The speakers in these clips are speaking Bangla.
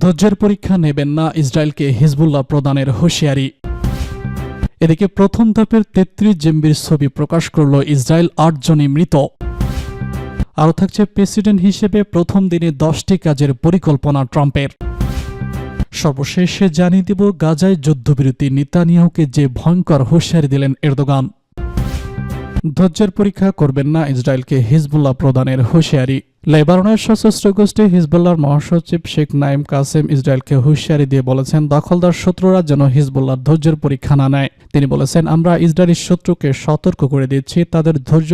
ধৈর্যের পরীক্ষা নেবেন না ইসরায়েলকে হিজবুল্লাহ প্রদানের হুঁশিয়ারি। এদিকে প্রথম ধাপের ৩৩ জিম্বির ছবি প্রকাশ করল ইসরায়েল, ৮ জনই মৃত। আরও থাকছে প্রেসিডেন্ট হিসেবে প্রথম দিনে 10টি কাজের পরিকল্পনা ট্রাম্পের। সর্বশেষে জানিয়ে দেব গাজায় যুদ্ধবিরতি, নেতানিয়াহুকে যে ভয়ঙ্কর হুঁশিয়ারি দিলেন এরদোগান। ধৈর্যের পরীক্ষা করবেন না ইসরায়েলকে হিজবুল্লাহ প্রদানের হুঁশিয়ারি। লেবাননের সশস্ত্র গোষ্ঠী হিজবুল্লাহর মহাসচিব শেখ নাইম কাসেম ইসরায়েলকে হুঁশিয়ারি দিয়ে বলেছেন, দখলদার শত্রুরা যেন হিজবুল্লাহর ধৈর্যের পরীক্ষা না নেয়। তিনি বলেছেন, আমরা ইসরায়েলি শত্রুকে সতর্ক করে দিচ্ছি, আমাদের ধৈর্য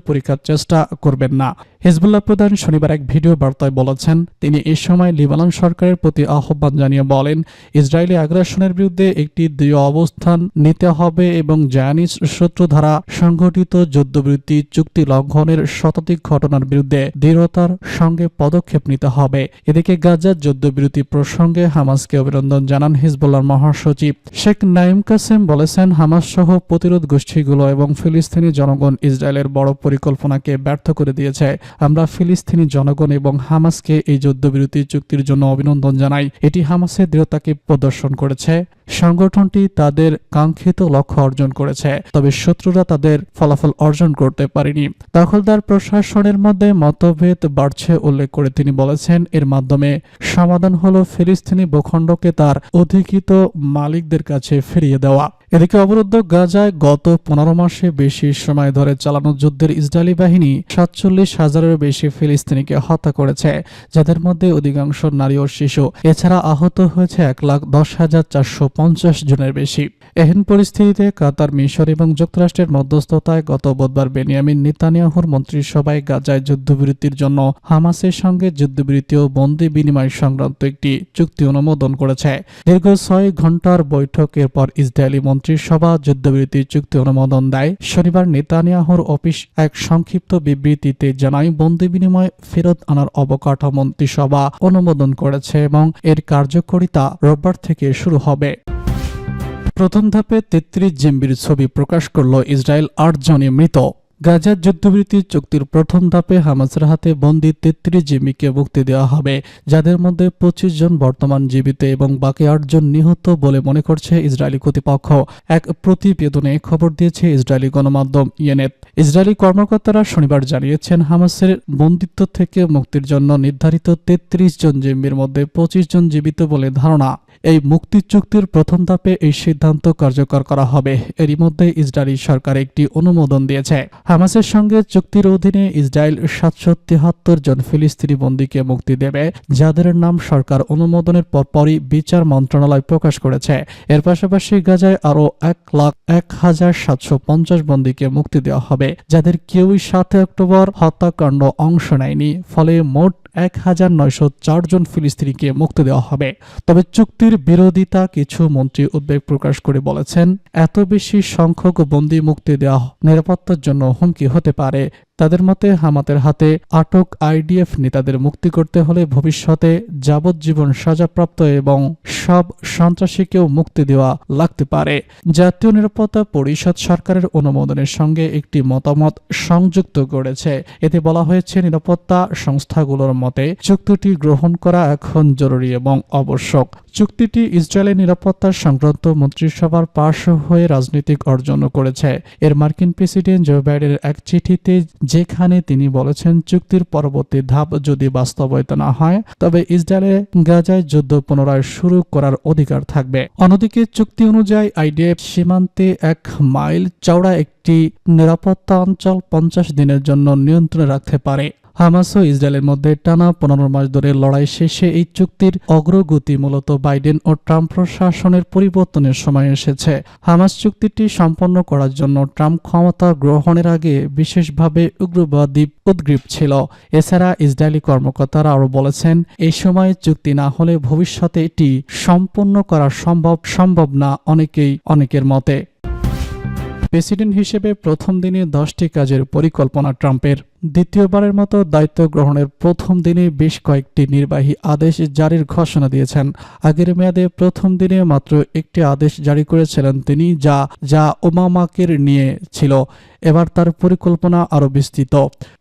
পরীক্ষার চেষ্টা করবেন না। হিজবুল্লাহ প্রধান শনিবার এক ভিডিও বার্তায় বলেছেন, তিনি এই সময় লেবানন সরকারের প্রতি আহ্বান জানিয়ে বলেন, ইসরায়েলি আগ্রাসনের বিরুদ্ধে একটি দৃঢ় অবস্থান নিতে হবে এবং জায়নিস শত্রু দ্বারা সংগঠিত যুদ্ধবিরতি চুক্তি লঙ্ঘনের শতাধিক ঘটনার বিরুদ্ধে দৃঢ়তার সঙ্গে পদক্ষেপ নিতে হবে। এদিকে গাজার যুদ্ধবিরতি প্রসঙ্গে হামাসকে অভিনন্দন জানান হিজবুল্লাহর মহাসচিব। শেখ নাইম কাসেম বলেছেন, হামাস সহ প্রতিরোধ গোষ্ঠীগুলো এবং ফিলিস্তিনি জনগণ ইসরায়েলের বড় পরিকল্পনাকে ব্যর্থ করে দিয়েছে। আমরা ফিলিস্তিনি জনগণ এবং হামাসকে এই যুদ্ধবিরতি চুক্তির জন্য অভিনন্দন জানাই। এটি হামাসের দৃঢ়তাকে প্রদর্শন করেছে। সংগঠনটি তাদের কাঙ্ক্ষিত লক্ষ্য অর্জন করেছে, তবে শত্রুরা তাদের ফলাফল অর্জন করতে পারেনি। দখলদার প্রশাসনের মধ্যে মতভেদ বাড়ছে উল্লেখ করে তিনি বলেছেন, এর মাধ্যমে সমাধান হলো ফিলিস্তিনি ভূখণ্ডকে তার অধিকৃত মালিকদের কাছে ফিরিয়ে দেওয়া। এদিকে অবরুদ্ধ গাজায় গত 15 মাসে বেশি সময় ধরে চালানো যুদ্ধের ইসরায়েলি বাহিনী 47,000-এরও বেশি ফিলিস্তিনিকে হত্যা করেছে, যাদের মধ্যে অধিকাংশ নারী ও শিশু। এছাড়া আহত হয়েছে 1,10,450 জনের বেশি। এহেন পরিস্থিতিতে কাতার, মিশর এবং যুক্তরাষ্ট্রের মধ্যস্থতায় গত বুধবার বেনিয়ামিন নেতানিয়াহুর মন্ত্রিসভায় গাজায় যুদ্ধবিরতির জন্য হামাসের সঙ্গে যুদ্ধবিরতি ও বন্দী বিনিময় সংক্রান্ত একটি চুক্তি অনুমোদন করেছে। দীর্ঘ 6 ঘণ্টার বৈঠকের পর ইসরায়েলি মন্ত্রিসভা যুদ্ধবিরতি চুক্তি অনুমোদন দেয়। শনিবার নেতানিয়াহুর অফিস এক সংক্ষিপ্ত বিবৃতিতে জানায়, বন্দী বিনিময় ফেরত আনার অবকাঠামো মন্ত্রিসভা অনুমোদন করেছে এবং এর কার্যকারিতা রোববার থেকে শুরু হবে। প্রথম ধাপে 33 জিম্বির ছবি প্রকাশ করল ইসরায়েল, 8 জনই মৃত। গাজার যুদ্ধবিরতি চুক্তির প্রথম ধাপে হামাসের হাতে বন্দী 33 জিম্মিকে মুক্তি দেওয়া হবে, যাদের মধ্যে 25 জন বর্তমান জীবিত এবং বাকি 8 জন নিহত বলে মনে করছে ইসরায়েলি কর্তৃপক্ষ। এক প্রতিবেদনে খবর দিয়েছে ইসরায়েলি গণমাধ্যম ইয়েনেট। ইসরায়েলি কর্মকর্তারা শনিবার জানিয়েছেন, হামাসের বন্দিত্ব থেকে মুক্তির জন্য নির্ধারিত 33 জন জিম্মির মধ্যে 25 জন জীবিত বলে ধারণা। এই মুক্তি চুক্তির প্রথম ধাপে এই সিদ্ধান্ত কার্যকর করা হবে। এরই মধ্যে ইসরায়েলি সরকার একটি অনুমোদন দিয়েছে। হামাসের সঙ্গে চুক্তির অধীনে ইসরায়েল 773 জন ফিলিস্তিনি বন্দীকে মুক্তি দেবে, যাদের নাম সরকার অনুমোদনের পরপরই বিচার মন্ত্রণালয় প্রকাশ করেছে। এর পাশাপাশি গাজায় আরও 1,01,750 বন্দীকে মুক্তি দেওয়া হবে, যাদের কেউই 7 অক্টোবর হত্যাকাণ্ড অংশ নেয়নি। ফলে মোট 1,904 জন ফিলিস্তিনিকে মুক্তি দেওয়া হবে। তবে চুক্তির বিরোধিতা কিছু মন্ত্রী উদ্বেগ প্রকাশ করে বলেছেন, এত বেশি সংখ্যক বন্দী মুক্তি দেওয়া নিরাপত্তার জন্য হুমকি হতে পারে। তাদের মতে, হামাতের হাতে আটক আইডিএফ নেতাদের মুক্তি করতে হলে ভবিষ্যতে যাবজ্জীবন সাজাপ্রাপ্ত এবং সব সন্ত্রাসীকেও মুক্তি দেওয়া লাগতে পারে। জাতীয় নিরাপত্তা পরিষদ সরকারের অনুমোদনের সঙ্গে একটি মতামত সংযুক্ত করেছে। এতে বলা হয়েছে, নিরাপত্তা সংস্থাগুলোর মতে চুক্তিটি গ্রহণ করা এখন জরুরি এবং আবশ্যক। চুক্তিটি ইসরায়েলের নিরাপত্তা সংক্রান্ত মন্ত্রিসভার পাশ হয়ে রাজনৈতিক অর্জন করেছে। এর মার্কিন প্রেসিডেন্ট জো বাইডেনের এক চিঠিতে, যেখানে তিনি বলেছেন, চুক্তির পরবর্তী ধাপ যদি বাস্তবায়িত না হয়, তবে ইসরায়েলের গাজায় যুদ্ধ পুনরায় শুরু করার অধিকার থাকবে। অন্যদিকে চুক্তি অনুযায়ী আইডিএফ সীমান্তে 1 মাইল চওড়া একটি নিরাপত্তা অঞ্চল 50 দিনের জন্য নিয়ন্ত্রণে রাখতে পারে। হামাস ও ইসরায়েলের মধ্যে টানা 15 মাস ধরে লড়াই শেষে এই চুক্তির অগ্রগতি মূলত বাইডেন ও ট্রাম্প প্রশাসনের পরিবর্তনের সময় এসেছে। হামাস চুক্তিটি সম্পন্ন করার জন্য ট্রাম্প ক্ষমতা গ্রহণের আগে বিশেষভাবে উগ্রবাদী উদ্গ্রীব ছিল। এছাড়া ইসরায়েলি কর্মকর্তারা আরও বলেছেন, এই সময় চুক্তি না হলে ভবিষ্যতে এটি সম্পন্ন করা সম্ভব না অনেকের মতে। প্রেসিডেন্ট হিসেবে প্রথম দিনে 10টি কাজের পরিকল্পনা ট্রাম্পের। দ্বিতীয়বারের মতো দায়িত্ব গ্রহণের প্রথম দিনে বেশ কয়েকটি নির্বাহী আদেশ জারির ঘোষণা দিয়েছেন। আগের মেয়াদে প্রথম দিনে মাত্র একটি আদেশ জারি করেছিলেন তিনি, যা ওবামাকে নিয়ে ছিল। এবার তার পরিকল্পনা আরও বিস্তৃত।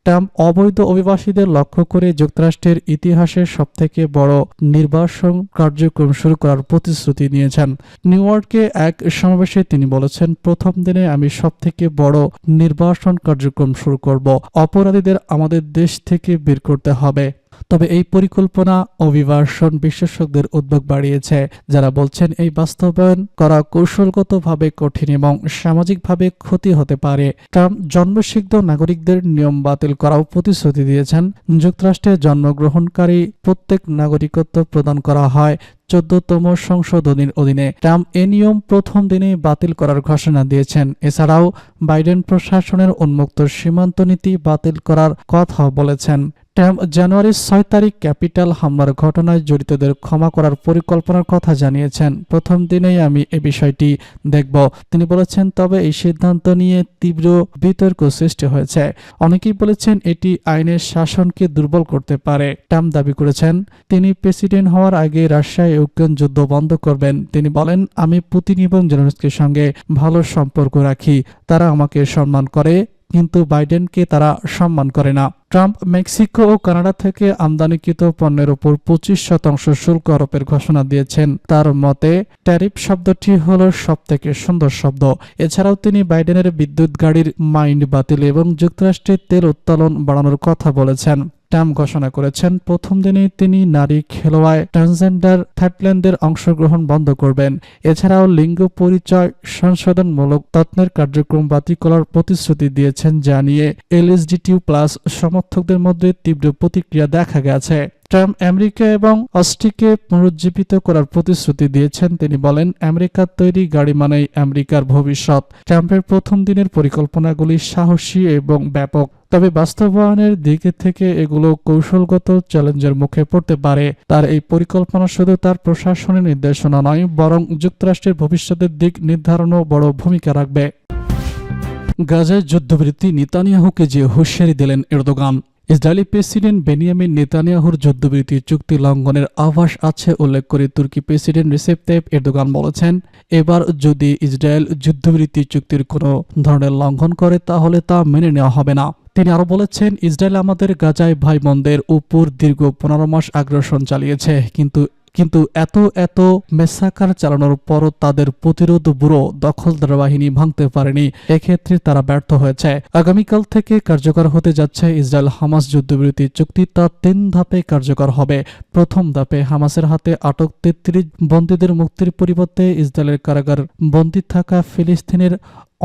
ট্রাম্প অবৈধ অভিবাসীদের লক্ষ্য করে যুক্তরাষ্ট্রের ইতিহাসের সবথেকে বড় নির্বাসন কার্যক্রম শুরু করার প্রতিশ্রুতি নিয়েছেন। নিউ ইয়র্কে এক সমাবেশে তিনি বলেছেন, প্রথম দিনে আমি সবথেকে বড় নির্বাসন কার্যক্রম শুরু করব। অপরাধীদের আমাদের দেশ থেকে বের করতে হবে। তবে এই পরিকল্পনা অভিবাসন বিশেষজ্ঞদের উদ্বেগ বাড়িয়েছে, যারা বলছেন এই বাস্তবায়ন করা কৌশলগতভাবে কঠিন এবং সামাজিকভাবে ক্ষতি হতে পারে। ট্রাম্প জন্মসিদ্ধ নাগরিকদের নিয়ম বাতিল করাও প্রতিশ্রুতি দিয়েছেন। যুক্তরাষ্ট্রে জন্মগ্রহণকারী প্রত্যেক নাগরিকত্ব প্রদান করা হয় 14তম সংশোধনীর অধীনে। ট্রাম্প এ নিয়ম প্রথম দিনে বাতিল করার ঘোষণা দিয়েছেন। এছাড়াও বাইডেন প্রশাসনের উন্মুক্ত সীমান্ত নীতি বাতিল করার কথাও বলেছেন। ট্রাম্প জানুয়ারির 6 তারিখ ক্যাপিটাল হামলার ঘটনায় জড়িতদের ক্ষমা করার পরিকল্পনার কথা জানিয়েছেন। প্রথম দিনেই আমি এ বিষয়টি দেখব, তিনি বলেছেন। তবে এই সিদ্ধান্ত নিয়ে তীব্র বিতর্ক সৃষ্টি হয়েছে। অনেকেই বলেছেন এটি আইনের শাসনকে দুর্বল করতে পারে। ট্রাম্প দাবি করেছেন তিনি প্রেসিডেন্ট হওয়ার আগে রাশিয়া ইউক্রেন যুদ্ধ বন্ধ করবেন। তিনি বলেন, আমি পুতিন এবং জেলেনস্কির সঙ্গে ভালো সম্পর্ক রাখি, তারা আমাকে সম্মান করে, কিন্তু বাইডেনকে তারা সম্মান করে না। ট্রাম্প মেক্সিকো ও কানাডা থেকে আমদানিকৃত পণ্যের উপর 25% শুল্ক আরোপের ঘোষণা দিয়েছেন। তার মতে ট্যারিফ শব্দটি হলো সবথেকে সুন্দর শব্দ। এছাড়াও তিনি বাইডেনের বিদ্যুৎ গাড়ির মাইন্ড বাতিল এবং যুক্তরাষ্ট্রের তেল উত্তোলন বাড়ানোর কথা বলেছেন। ট্রাম্প ঘোষণা করেছেন প্রথম দিনেই তিনি নারী খেলোয়াড় ট্রান্সজেন্ডার থাইল্যান্ডের অংশগ্রহণ বন্ধ করবেন। এছাড়াও লিঙ্গ পরিচয় সংশোধনমূলক তত্ত্বের কার্যক্রম বাতিল করার প্রতিশ্রুতি দিয়েছেন, যা নিয়ে এলএসডিটিউ প্লাস সমর্থকদের মধ্যে তীব্র প্রতিক্রিয়া দেখা গেছে। ট্রাম্প আমেরিকা এবং অস্ট্রিকে পুনরুজ্জীবিত করার প্রতিশ্রুতি দিয়েছেন। তিনি বলেন, আমেরিকার তৈরি গাড়ি মানেই আমেরিকার ভবিষ্যৎ। ট্রাম্পের প্রথম দিনের পরিকল্পনাগুলি সাহসী এবং ব্যাপক, তবে বাস্তবায়নের দিকে থেকে এগুলো কৌশলগত চ্যালেঞ্জের মুখে পড়তে পারে। তার এই পরিকল্পনা শুধু তার প্রশাসনের নির্দেশনা নয়, বরং যুক্তরাষ্ট্রের ভবিষ্যতের দিক নির্ধারণও বড় ভূমিকা রাখবে। গাজায় যুদ্ধবিরতি, নেতানিয়াহুকে যে হুঁশিয়ারি দিলেন এরদোগান। ইসরায়েলি প্রেসিডেন্ট বেনিয়ামিন নেতানিয়াহুর যুদ্ধবিরতি চুক্তি লঙ্ঘনের আভাস আছে উল্লেখ করে তুর্কি প্রেসিডেন্ট রিসেপ তাইয়িপ এরদোগান বলেছেন, এবার যদি ইসরায়েল যুদ্ধবিরতি চুক্তির কোনো ধরনের লঙ্ঘন করে তাহলে তা মেনে নেওয়া হবে না। তিনি আরো বলেছেন, ইসরায়েল আমাদের গাজায় ভাই বোনদের উপর দীর্ঘ 15 মাস আগ্রাসন চালিয়েছে, কিন্তু এত মেসাকার চালানোর পরও তাদের প্রতিরোধ ব্যুরো দখলদার বাহিনী ভাঙতে পারেনি। এক্ষেত্রে তারা ব্যর্থ হয়েছে। আগামীকাল থেকে কার্যকর হতে যাচ্ছে ইসরায়েল হামাস যুদ্ধবিরতি চুক্তি। তা 3 ধাপে কার্যকর হবে। প্রথম ধাপে হামাসের হাতে আটক 33 বন্দীদের মুক্তির পরিবর্তে ইসরায়েলের কারাগার বন্দী থাকা ফিলিস্তিনের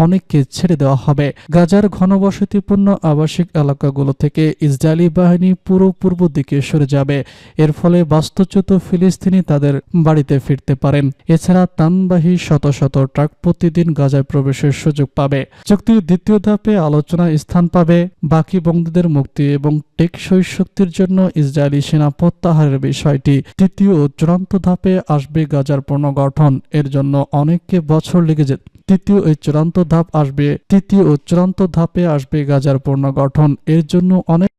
অনেককে ছেড়ে দেওয়া হবে। গাজার ঘনবসতিপূর্ণ আবাসিক এলাকাগুলো থেকে ইসরায়েলি বাহিনী পুরো পূর্ব দিকে সরে যাবে। এর ফলে বাস্তুচ্যুত ফিলিস্তিনি তাদের বাড়িতে ফিরতে পারেন। এছাড়া ত্রাণবাহী শত শত ট্রাক প্রতিদিন গাজায় প্রবেশের সুযোগ পাবে। চুক্তির দ্বিতীয় ধাপে আলোচনায় স্থান পাবে বাকি বন্দীদের মুক্তি এবং টেকসই শক্তির জন্য ইসরায়েলি সেনা প্রত্যাহারের বিষয়টি। তৃতীয় ও চূড়ান্ত ধাপে আসবে গাজার পুনর্গঠন। এর জন্য অনেককে বছর লেগে যেতে। তৃতীয় ও চূড়ান্ত ধাপে আসবে গাজার পুনর্গঠন। এর জন্য অনেক